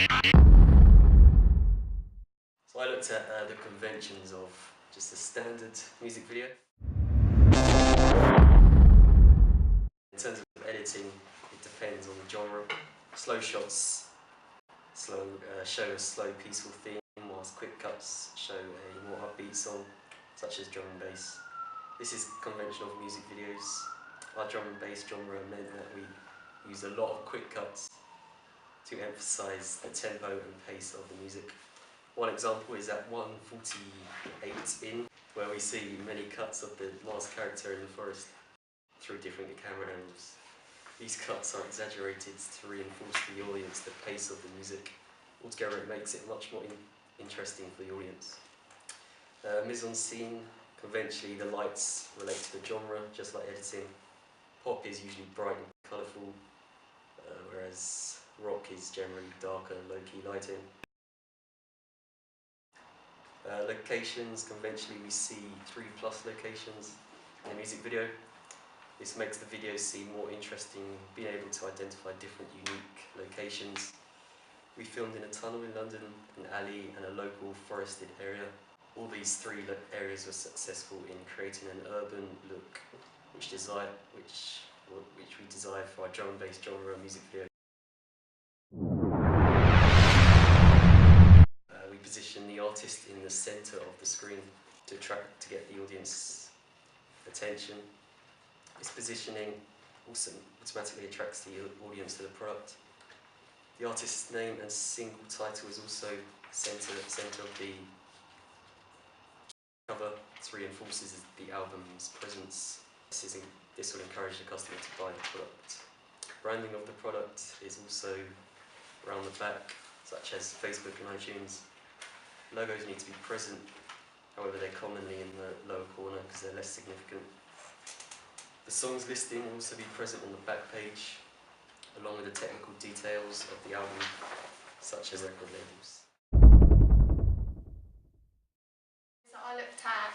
So I looked at the conventions of just a standard music video. In terms of editing, it depends on the genre. Slow shots show a slow, peaceful theme, whilst quick cuts show a more upbeat song, such as drum and bass. This is conventional for music videos. Our drum and bass genre meant that we used a lot of quick cuts to emphasise the tempo and pace of the music. One example is at 1:48 in, where we see many cuts of the last character in the forest through different camera angles. These cuts are exaggerated to reinforce the audience the pace of the music. Altogether it makes it much more interesting for the audience. Mise-en-scene, conventionally the lights relate to the genre, just like editing. Pop is usually bright and colourful, whereas rock is generally darker, low-key lighting. Locations, conventionally we see 3+ locations in a music video. This makes the video seem more interesting, being able to identify different unique locations. We filmed in a tunnel in London, an alley and a local forested area. All these 3 areas were successful in creating an urban look, which we desired for our drum and bass genre music video. We position the artist in the centre of the screen to get the audience attention. This positioning also automatically attracts the audience to the product. The artist's name and single title is also centre of the cover. This reinforces the album's presence. This will encourage the customer to buy the product. Branding of the product is also around the back, such as Facebook and iTunes. Logos need to be present, however they're commonly in the lower corner because they're less significant. The songs listing will also be present on the back page, along with the technical details of the album, such as record labels. So I looked at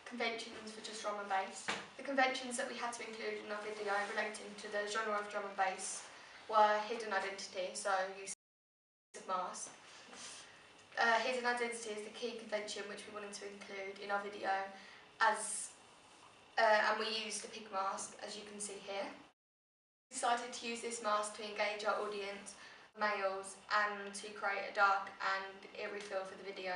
conventions for just drum and bass. The conventions that we had to include in our video relating to the genre of drum and bass were hidden identity, so use of mask. Hidden identity is the key convention which we wanted to include in our video, and we used the pig mask, as you can see here. We decided to use this mask to engage our audience, males, and to create a dark and eerie feel for the video.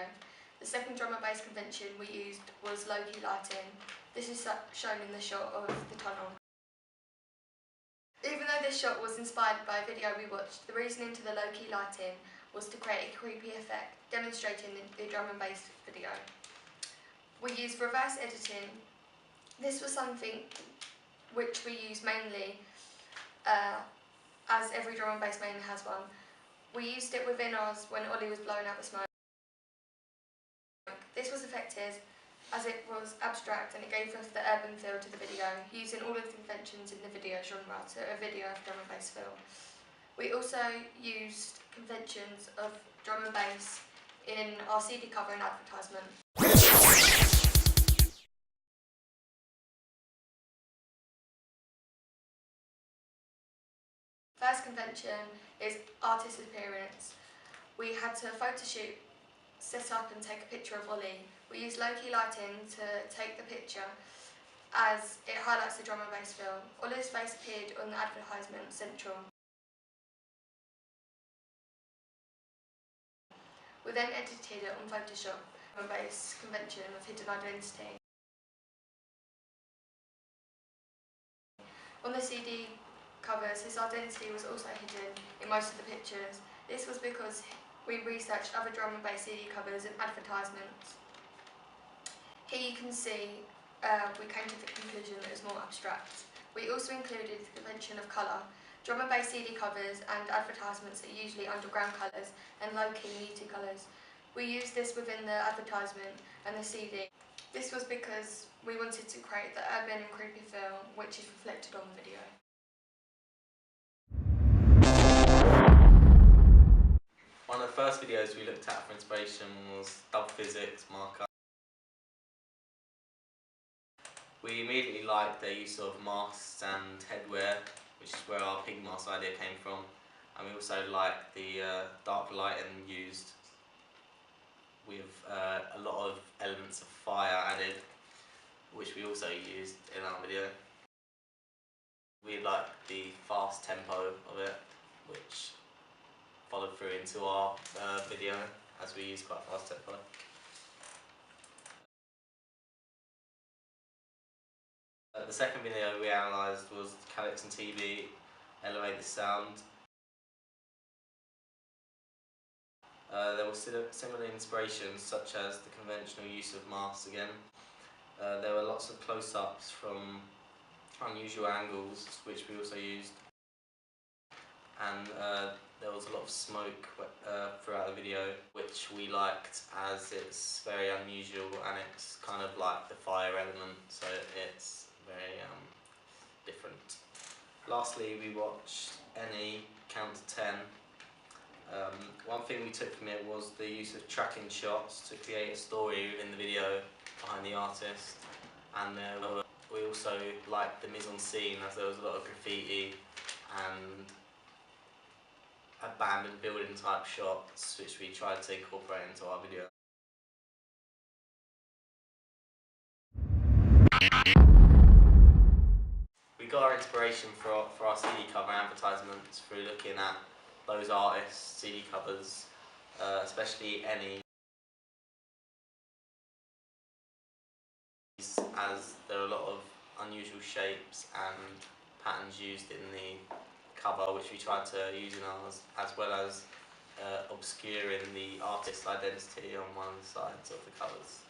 The second drum and bass convention we used was low-key lighting. This is shown in the shot of the tunnel. Even though this shot was inspired by a video we watched, the reasoning to the low-key lighting was to create a creepy effect, demonstrating the drum and bass video. We used reverse editing. This was something which we use mainly, as every drum and bass mainly has one. We used it within ours when Ollie was blowing out the smoke. This was effective as it was abstract and it gave us the urban feel to the video, using all of the conventions in the video genre to a video of drum and bass feel. We also used conventions of drum and bass in our CD cover and advertisement. First convention is artist appearance. We had to photo shoot, set up and take a picture of Ollie. We used low-key lighting to take the picture as it highlights the drum and bass feel. Ollie's face appeared on the advertisement central. We then edited it on Photoshop, drum and bass convention of hidden identity. On the CD covers, his identity was also hidden in most of the pictures. This was because we researched other drum and bass CD covers and advertisements. Here you can see we came to the conclusion that it was more abstract. We also included the convention of colour. Drum and bass CD covers and advertisements are usually underground colours and low-key muted colours. We used this within the advertisement and the CD. This was because we wanted to create the urban and creepy feel which is reflected on the video. One of the first videos we looked at for inspiration was Dub Physics Marker. We immediately liked their use of masks and headwear, which is where our pig mask idea came from. and we also like the dark lighting used with a lot of elements of fire added, which we also used in our video. We like the fast tempo of it, which followed through into our video, as we use quite fast tempo. The second video we analysed was Calyx and TV Elevate the Sound. There were similar inspirations, such as the conventional use of masks again. There were lots of close-ups from unusual angles, which we also used, and there was a lot of smoke throughout the video, which we liked as it's very unusual and it's kind of like the fire element, so it's very different. Lastly, we watched Any Count to 10. One thing we took from it was the use of tracking shots to create a story within the video behind the artist, and we also liked the mise-en-scene, as there was a lot of graffiti and abandoned building type shots, which we tried to incorporate into our video. We got our inspiration for our CD cover advertisements through looking at those artists' CD covers, especially Any, as there are a lot of unusual shapes and patterns used in the cover, which we tried to use in ours, as well as obscuring the artist's identity on one of the sides of the covers.